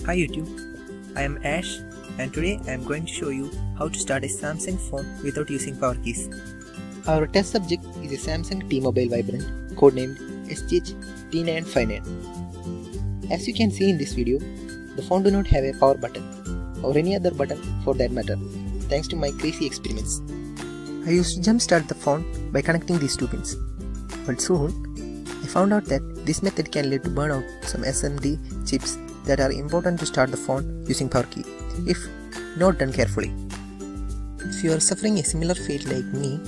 Hi YouTube, I am Ash and today I am going to show you how to start a Samsung phone without using power keys. Our test subject is a Samsung T-Mobile Vibrant codenamed SGH T959. As you can see in this video, the phone do not have a power button or any other button for that matter, thanks to my crazy experiments. I used to jump start the phone by connecting these two pins, but soon I found out that this method can lead to burn out some SMD chips that are important to start the phone using power key, if not done carefully. If you are suffering a similar fate like me,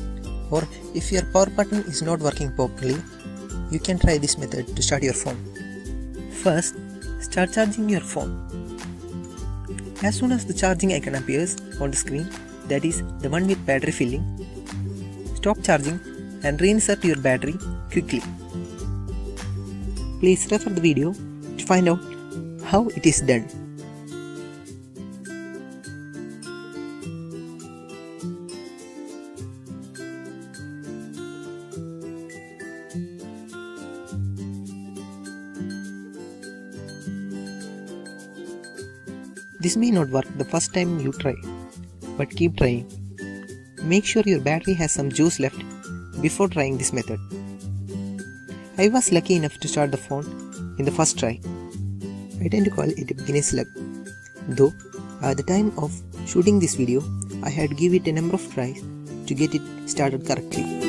or if your power button is not working properly, you can try this method to start your phone. First, start charging your phone. As soon as the charging icon appears on the screen, that is the one with battery filling, stop charging and reinsert your battery quickly. Please refer the video to find out how it is done. This may not work the first time you try, but keep trying. Make sure your battery has some juice left before trying this method. I was lucky enough to start the phone in the first try. I tend to call it a beginner's luck, though at the time of shooting this video, I had give it a number of tries to get it started correctly.